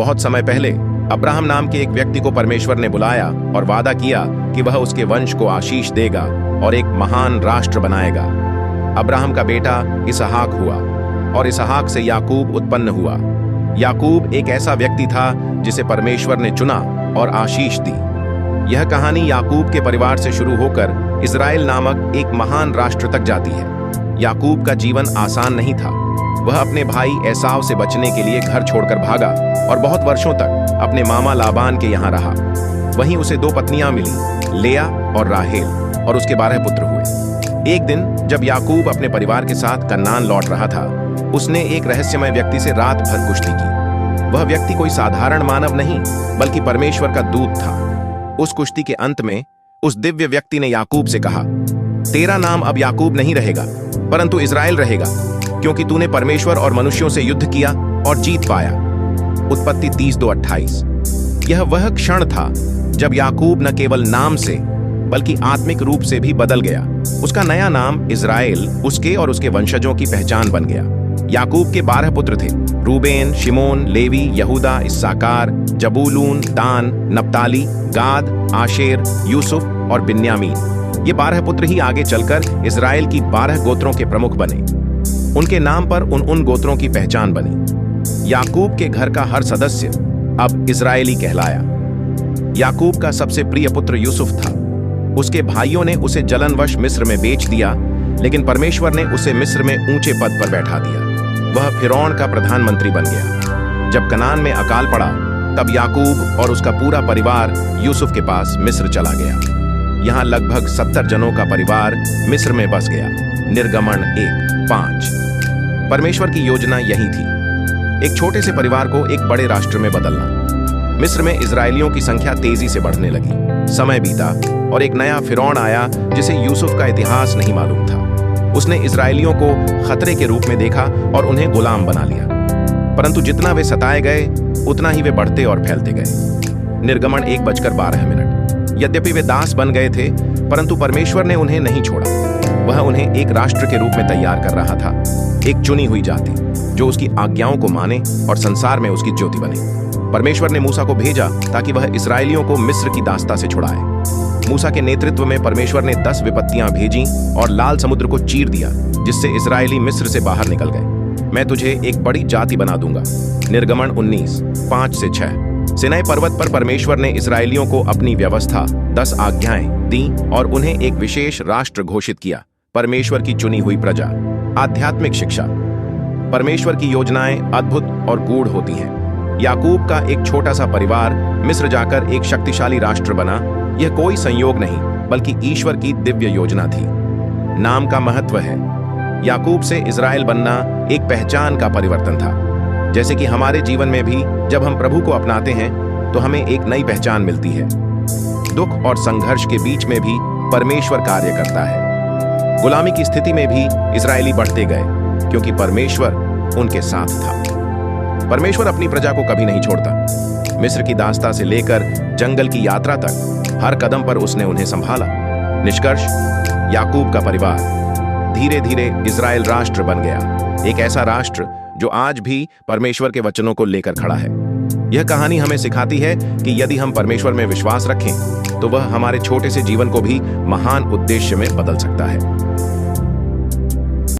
बहुत समय पहले अब्राहम नाम के एक व्यक्ति को परमेश्वर ने बुलाया और वादा किया कि वह उसके वंश को आशीष देगा और एक महान राष्ट्र बनाएगा। अब्राहम का बेटा इसहाक हुआ और इसहाक से याकूब उत्पन्न हुआ। याकूब एक ऐसा व्यक्ति था जिसे परमेश्वर ने चुना और आशीष दी। यह कहानी याकूब के परिवार से शुरू होकर इज़राइल नामक एक महान राष्ट्र तक जाती है। याकूब का जीवन आसान नहीं था। वह अपने भाई एसाव से बचने के लिए घर छोड़कर भागा और बहुत वर्षों तक अपने मामा लाबान के यहाँ रहा। वहीं उसे 2 पत्नियां मिली, लेया और राहेल, और उसके 12 पुत्र हुए। एक दिन जब याकूब अपने परिवार के साथ कन्नान लौट रहा था, उसने एक रहस्यमय व्यक्ति से रात भर कुश्ती की। वह व्यक्ति कोई साधारण मानव नहीं बल्कि परमेश्वर का दूत था। उस कुश्ती के अंत में उस दिव्य व्यक्ति ने याकूब से कहा, तेरा नाम अब याकूब नहीं रहेगा परंतु इज़राइल रहेगा, क्योंकि तूने परमेश्वर और मनुष्यों से युद्ध किया और जीत पाया। उत्पत्ति 30:28। यह वह क्षण था जब याकूब न केवल नाम से बल्कि आत्मिक रूप से भी बदल गया। उसका नया नाम इज़राइल उसके और उसके वंशजों की पहचान बन गया। याकूब के 12 पुत्र थे, रूबेन, शिमोन, लेवी, यहूदा, इस्साकार, जबूलून, दान, नप्ताली, गाद, आशेर, यूसुफ और बिन्यामीन। ये 12 पुत्र ही आगे चलकर इज़राइल की 12 गोत्रों के प्रमुख बने। उनके नाम पर उन गोत्रों की पहचान बनी। याकूब के घर का हर सदस्य अब इज़राइली कहलाया। याकूब का सबसे प्रिय पुत्र यूसुफ था। उसके भाइयों ने उसे जलनवश मिस्र में बेच दिया, लेकिन परमेश्वर ने उसे मिस्र में ऊंचे पद पर बैठा दिया। वह फिरौन का प्रधानमंत्री बन गया। जब कनान में अकाल पड़ा, तब याकूब और उसका पूरा परिवार यूसुफ के पास मिस्र चला गया। यहाँ लगभग 70 जनों का परिवार मिस्र में बस गया। निर्गमन 1:5। परमेश्वर की योजना यही थी, एक छोटे से परिवार को एक बड़े राष्ट्र में बदलना। मिस्र में इज़राइलियों की संख्या तेजी से बढ़ने लगी। समय बीता और एक नया फिरौन आया जिसे यूसुफ का इतिहास नहीं मालूम था। उसने इज़राइलियों को खतरे के रूप में देखा और उन्हें गुलाम बना लिया। परंतु जितना वे सताए गए, उतना ही वे बढ़ते और फैलते गए। निर्गमन 1:12। यद्यपि वे दास बन गए थे, परंतु परमेश्वर ने उन्हें नहीं छोड़ा। वह उन्हें एक राष्ट्र के रूप में तैयार कर रहा था, एक चुनी हुई जाति जो उसकी आज्ञाओं को माने और संसार में उसकी ज्योति बने। परमेश्वर ने मूसा को भेजा ताकि वह इज़राइलियों को मिस्र की दास्ता से छुड़ाए। मूसा के नेतृत्व में परमेश्वर ने 10 विपत्तियां भेजी और लाल समुद्र को चीर दिया, जिससे इज़राइली मिस्र से बाहर निकल गए। मैं तुझे एक बड़ी जाति बना दूंगा। निर्गमन 19:5-6। सिनाई पर्वत पर परमेश्वर ने इज़राइलियों को अपनी व्यवस्था 10 आज्ञाएं दी और उन्हें एक विशेष राष्ट्र घोषित किया। परमेश्वर की चुनी हुई प्रजा। आध्यात्मिक शिक्षा। परमेश्वर की योजनाएं अद्भुत और गूढ़ होती हैं। याकूब का एक छोटा सा परिवार मिस्र जाकर एक शक्तिशाली राष्ट्र बना। यह कोई संयोग नहीं बल्कि ईश्वर की दिव्य योजना थी। नाम का महत्व है। याकूब से इज़राइल बनना एक पहचान का परिवर्तन था। जैसे कि हमारे जीवन में भी जब हम प्रभु को अपनाते हैं तो हमें एक नई पहचान मिलती है। दुख और संघर्ष के बीच में भी परमेश्वर कार्य करता है। गुलामी की स्थिति में भी इज़राइली बढ़ते गए क्योंकि परमेश्वर उनके साथ था। परमेश्वर अपनी प्रजा को कभी नहीं छोड़ता। मिस्र की दास्ता से लेकर जंगल की यात्रा तक हर कदम पर उसने उन्हें संभाला। निष्कर्ष, याकूब का परिवार धीरे धीरे इज़राइल राष्ट्र बन गया, एक ऐसा राष्ट्र जो आज भी परमेश्वर के वचनों को लेकर खड़ा है। यह कहानी हमें सिखाती है कि यदि हम परमेश्वर में विश्वास रखें तो वह हमारे छोटे से जीवन को भी महान उद्देश्य में बदल सकता है।